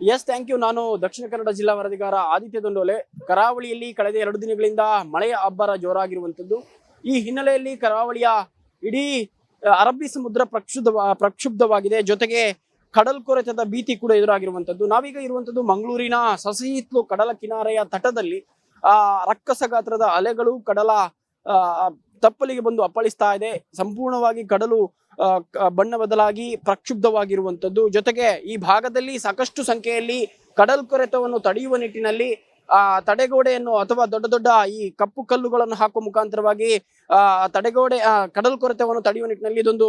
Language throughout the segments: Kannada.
S, thank you. ನಾನು ದಕ್ಷಿಣ ಕನ್ನಡ ಜಿಲ್ಲಾ ವರದಿಗಾರ ಆದಿತ್ಯ ದೊಂಡೋಲೆ. ಕರಾವಳಿಯಲ್ಲಿ ಕಳೆದ 2 ದಿನಗಳಿಂದ ಮಳೆಯ ಅಬ್ಬರ ಜೋರಾಗಿರುವಂತದ್ದು. ಈ ಹಿನ್ನೆಲೆಯಲ್ಲಿ ಕರಾವಳಿಯ ಇಡೀ ಅರಬ್ಬಿ ಸಮುದ್ರ ಪ್ರಕ್ಷುಬ್ಧವಾಗಿದೆ. ಜೊತೆಗೆ ಕಡಲ್ಕೊರೆತದ ಭೀತಿ ಕೂಡ ಎದುರಾಗಿರುವಂತದ್ದು. ನಾವೀಗ ಇರುವಂತದ್ದು ಮಂಗಳೂರಿನ ಸಸಿಹಿತ್ಲು ಕಡಲ ಕಿನಾರೆಯ ತಟದಲ್ಲಿ. ರಕ್ಕಸ ಗಾತ್ರದ ಅಲೆಗಳು ಕಡಲ ತಪ್ಪಲಿಗೆ ಬಂದು ಅಪ್ಪಳಿಸ್ತಾ ಇದೆ. ಸಂಪೂರ್ಣವಾಗಿ ಕಡಲು ಬಣ್ಣ ಬದಲಾಗಿ ಪ್ರಕ್ಷುಬ್ಧವಾಗಿರುವಂತದ್ದು. ಜೊತೆಗೆ ಈ ಭಾಗದಲ್ಲಿ ಸಾಕಷ್ಟು ಸಂಖ್ಯೆಯಲ್ಲಿ ಕಡಲ್ಕೊರೆತವನ್ನು ತಡೆಯುವ ನಿಟ್ಟಿನಲ್ಲಿ ತಡೆಗೋಡೆಯನ್ನು ಅಥವಾ ದೊಡ್ಡ ದೊಡ್ಡ ಈ ಕಪ್ಪು ಕಲ್ಲುಗಳನ್ನು ಹಾಕುವ ಮುಖಾಂತರವಾಗಿ ತಡೆಗೋಡೆ ಕಡಲ್ಕೊರೆತವನ್ನು ತಡೆಯುವ ನಿಟ್ಟಿನಲ್ಲಿ ಇದೊಂದು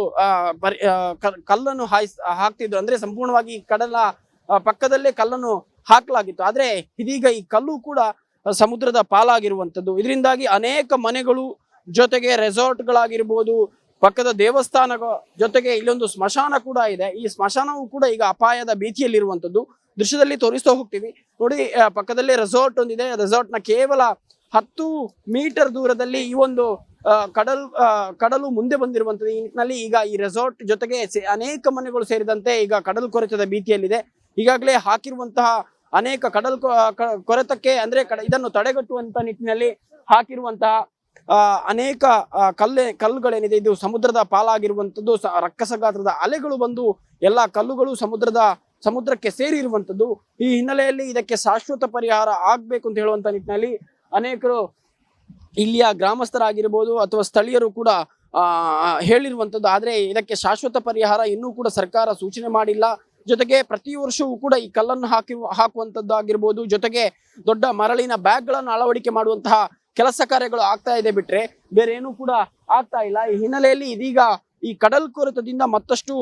ಕಲ್ಲನ್ನು ಹಾಕ್ತಿದ್ರು. ಅಂದ್ರೆ ಸಂಪೂರ್ಣವಾಗಿ ಕಡಲ ಪಕ್ಕದಲ್ಲೇ ಕಲ್ಲನ್ನು ಹಾಕಲಾಗಿತ್ತು. ಆದ್ರೆ ಇದೀಗ ಈ ಕಲ್ಲು ಕೂಡ ಸಮುದ್ರದ ಪಾಲಾಗಿರುವಂತದ್ದು. ಇದರಿಂದಾಗಿ ಅನೇಕ ಮನೆಗಳು, ಜೊತೆಗೆ ರೆಸಾರ್ಟ್ಗಳಾಗಿರ್ಬೋದು, ಪಕ್ಕದ ದೇವಸ್ಥಾನಗಳ ಜೊತೆಗೆ ಇಲ್ಲೊಂದು ಸ್ಮಶಾನ ಕೂಡ ಇದೆ. ಈ ಸ್ಮಶಾನವೂ ಕೂಡ ಈಗ ಅಪಾಯದ ಭೀತಿಯಲ್ಲಿರುವಂತದ್ದು. ದೃಶ್ಯದಲ್ಲಿ ತೋರಿಸ್ತಾ ಹೋಗ್ತೀವಿ ನೋಡಿ. ಪಕ್ಕದಲ್ಲೇ ರೆಸಾರ್ಟ್ ಒಂದಿದೆ. ರೆಸಾರ್ಟ್ ನ ಕೇವಲ 10 ಮೀಟರ್ ದೂರದಲ್ಲಿ ಈ ಒಂದು ಕಡಲು ಮುಂದೆ ಬಂದಿರುವಂತದ್ದು. ಈ ನಿಟ್ಟಿನಲ್ಲಿ ಈಗ ಈ ರೆಸಾರ್ಟ್ ಜೊತೆಗೆ ಅನೇಕ ಮನೆಗಳು ಸೇರಿದಂತೆ ಈಗ ಕಡಲು ಕೊರೆತದ ಭೀತಿಯಲ್ಲಿದೆ. ಈಗಾಗಲೇ ಹಾಕಿರುವಂತಹ ಅನೇಕ ಕೊರೆತಕ್ಕೆ ಅಂದ್ರೆ ಇದನ್ನು ತಡೆಗಟ್ಟುವಂತ ನಿಟ್ಟಿನಲ್ಲಿ ಹಾಕಿರುವಂತಹ ಅನೇಕ ಕಲ್ಲುಗಳೇನಿದೆ ಇದು ಸಮುದ್ರದ ಪಾಲಾಗಿರುವಂತದ್ದು. ರಕ್ಕಸ ಗಾತ್ರದ ಅಲೆಗಳು ಬಂದು ಎಲ್ಲಾ ಕಲ್ಲುಗಳು ಸಮುದ್ರಕ್ಕೆ ಸೇರಿರುವಂತದ್ದು. ಈ ಹಿನ್ನೆಲೆಯಲ್ಲಿ ಇದಕ್ಕೆ ಶಾಶ್ವತ ಪರಿಹಾರ ಆಗ್ಬೇಕು ಅಂತ ಹೇಳುವಂತ ನಿಟ್ಟಿನಲ್ಲಿ ಅನೇಕರು ಇಲ್ಲಿಯ ಗ್ರಾಮಸ್ಥರಾಗಿರ್ಬೋದು ಅಥವಾ ಸ್ಥಳೀಯರು ಕೂಡ ಹೇಳಿರುವಂತದ್ದು. ಆದ್ರೆ ಇದಕ್ಕೆ ಶಾಶ್ವತ ಪರಿಹಾರ ಇನ್ನೂ ಕೂಡ ಸರ್ಕಾರ ಸೂಚನೆ ಮಾಡಿಲ್ಲ. ಜೊತೆಗೆ ಪ್ರತಿ ವರ್ಷವೂ ಕೂಡ ಈ ಕಲ್ಲನ್ನು ಹಾಕುವಂತದ್ದು ಆಗಿರ್ಬೋದು, ಜೊತೆಗೆ ದೊಡ್ಡ ಮರಳಿನ ಬ್ಯಾಗ್ಗಳನ್ನು ಅಳವಡಿಕೆ ಮಾಡುವಂತಹ ಕೆಲಸ ಕಾರ್ಯಗಳು ಆಗ್ತಾ ಇದೆ ಬಿಟ್ರೆ ಬೇರೆ ಏನೂ ಕೂಡ ಆಗ್ತಾ ಇಲ್ಲ. ಈ ಹಿನ್ನೆಲೆಯಲ್ಲಿ ಇದೀಗ ಈ ಕಡಲ್ಕೊರೆತದಿಂದ ಮತ್ತಷ್ಟು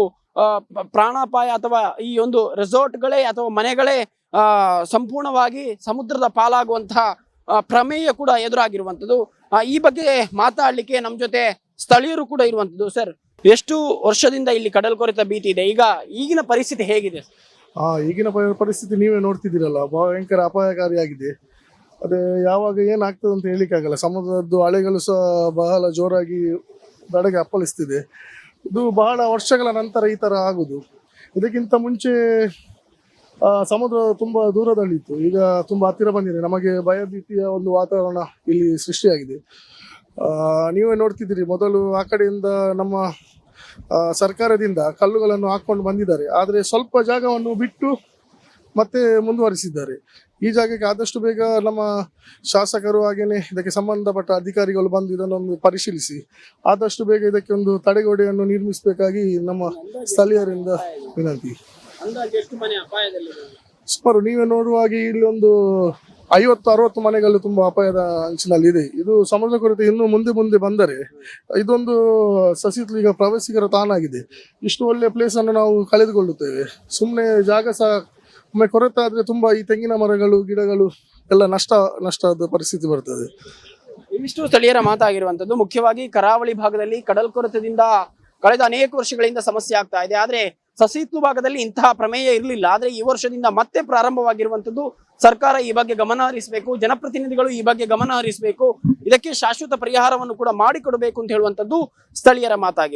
ಪ್ರಾಣಾಪಾಯ ಅಥವಾ ಈ ಒಂದು ರೆಸಾರ್ಟ್ಗಳೇ ಅಥವಾ ಮನೆಗಳೇ ಸಂಪೂರ್ಣವಾಗಿ ಸಮುದ್ರದ ಪಾಲಾಗುವಂತಹ ಪ್ರಮೇಯ ಕೂಡ ಎದುರಾಗಿರುವಂತದ್ದು. ಈ ಬಗ್ಗೆ ಮಾತಾಡ್ಲಿಕ್ಕೆ ನಮ್ಮ ಜೊತೆ ಸ್ಥಳೀಯರು ಕೂಡ ಇರುವಂತದ್ದು. ಸರ್, ಎಷ್ಟು ವರ್ಷದಿಂದ ಇಲ್ಲಿ ಕಡಲ್ಕೊರೆತ ಭೀತಿ ಇದೆ? ಈಗಿನ ಪರಿಸ್ಥಿತಿ ಹೇಗಿದೆ? ಈಗಿನ ಪರಿಸ್ಥಿತಿ ನೀವೇ ನೋಡ್ತಿದ್ದೀರಲ್ಲ, ಭಯಂಕರ ಅಪಾಯಕಾರಿಯಾಗಿದೆ. ಅದೇ ಯಾವಾಗ ಏನಾಗ್ತದೆ ಅಂತ ಹೇಳಿಕ್ಕಾಗಲ್ಲ. ಸಮುದ್ರದ್ದು ಅಲೆಗಳು ಸಹ ಬಹಳ ಜೋರಾಗಿ ದಡಗೆ ಅಪ್ಪಳಿಸ್ತಿದೆ. ಇದು ಬಹಳ ವರ್ಷಗಳ ನಂತರ ಈ ತರ ಆಗುದು. ಇದಕ್ಕಿಂತ ಮುಂಚೆ ಸಮುದ್ರ ತುಂಬಾ ದೂರದಲ್ಲಿತ್ತು, ಈಗ ತುಂಬಾ ಹತ್ತಿರ ಬಂದಿದೆ. ನಮಗೆ ಭಯಭೀತಿಯ ಒಂದು ವಾತಾವರಣ ಇಲ್ಲಿ ಸೃಷ್ಟಿಯಾಗಿದೆ. ನೀವೇ ನೋಡ್ತಿದ್ದೀರಿ, ಮೊದಲು ಆ ಕಡೆಯಿಂದ ನಮ್ಮ ಸರ್ಕಾರದಿಂದ ಕಲ್ಲುಗಳನ್ನು ಹಾಕೊಂಡು ಬಂದಿದ್ದಾರೆ. ಆದರೆ ಸ್ವಲ್ಪ ಜಾಗವನ್ನು ಬಿಟ್ಟು ಮತ್ತೆ ಮುಂದುವರಿಸಿದ್ದಾರೆ. ಈ ಜಾಗಕ್ಕೆ ಆದಷ್ಟು ಬೇಗ ನಮ್ಮ ಶಾಸಕರು ಹಾಗೇನೆ ಇದಕ್ಕೆ ಸಂಬಂಧಪಟ್ಟ ಅಧಿಕಾರಿಗಳು ಬಂದು ಇದನ್ನೊಂದು ಪರಿಶೀಲಿಸಿ ಆದಷ್ಟು ಬೇಗ ಇದಕ್ಕೆ ಒಂದು ತಡೆಗೋಡೆಯನ್ನು ನಿರ್ಮಿಸಬೇಕಾಗಿ ನಮ್ಮ ಸ್ಥಳೀಯರಿಂದ ವಿನಂತಿ. ಸುಮಾರು ನೀವೇ ನೋಡುವಾಗ ಇಲ್ಲಿ ಒಂದು 50-60 ಮನೆಗಳು ತುಂಬಾ ಅಪಾಯದ ಅಂಚಿನಲ್ಲಿ ಇದೆ. ಇದು ಸಮುದ್ರ ಕೊರೆತ ಇನ್ನು ಮುಂದೆ ಬಂದರೆ ಇದೊಂದು ಸಸಿಹಿತ್ಲು ಈಗ ಪ್ರವಾಸಿಗರ ತಾಣಾಗಿದೆ. ಇಷ್ಟು ಒಳ್ಳೆ ಪ್ಲೇಸ್ ಅನ್ನು ನಾವು ಕಳೆದುಕೊಳ್ಳುತ್ತೇವೆ. ಸುಮ್ಮನೆ ಜಾಗ ಸಹ ಒಮ್ಮೆ ಕೊರೆತ ಆದ್ರೆ ತುಂಬಾ ಈ ತೆಂಗಿನ ಮರಗಳು, ಗಿಡಗಳು ಎಲ್ಲ ನಷ್ಟದ ಪರಿಸ್ಥಿತಿ ಬರ್ತದೆ. ಇವಿಷ್ಟು ಸ್ಥಳೀಯರ ಮಾತಾಗಿರುವಂತದ್ದು. ಮುಖ್ಯವಾಗಿ ಕರಾವಳಿ ಭಾಗದಲ್ಲಿ ಕಡಲ್ಕೊರೆತದಿಂದ ಕಳೆದ ಅನೇಕ ವರ್ಷಗಳಿಂದ ಸಮಸ್ಯೆ ಆಗ್ತಾ ಇದೆ. ಆದ್ರೆ ಸಸಿಹಿತ್ಲು ಭಾಗದಲ್ಲಿ ಇಂತಹ ಪ್ರಮೇಯ ಇರಲಿಲ್ಲ. ಆದ್ರೆ ಈ ವರ್ಷದಿಂದ ಮತ್ತೆ ಪ್ರಾರಂಭವಾಗಿರುವಂತದ್ದು. ಸರ್ಕಾರ ಈ ಬಗ್ಗೆ ಗಮನ ಹರಿಸಬೇಕು, ಜನಪ್ರತಿನಿಧಿಗಳು ಈ ಬಗ್ಗೆ ಗಮನ ಹರಿಸಬೇಕು, ಇದಕ್ಕೆ ಶಾಶ್ವತ ಪರಿಹಾರವನ್ನು ಕೂಡ ಮಾಡಿಕೊಡಬೇಕು ಅಂತ ಹೇಳುವಂತದ್ದು ಸ್ಥಳೀಯರ ಮಾತಾಗಿರುವುದು.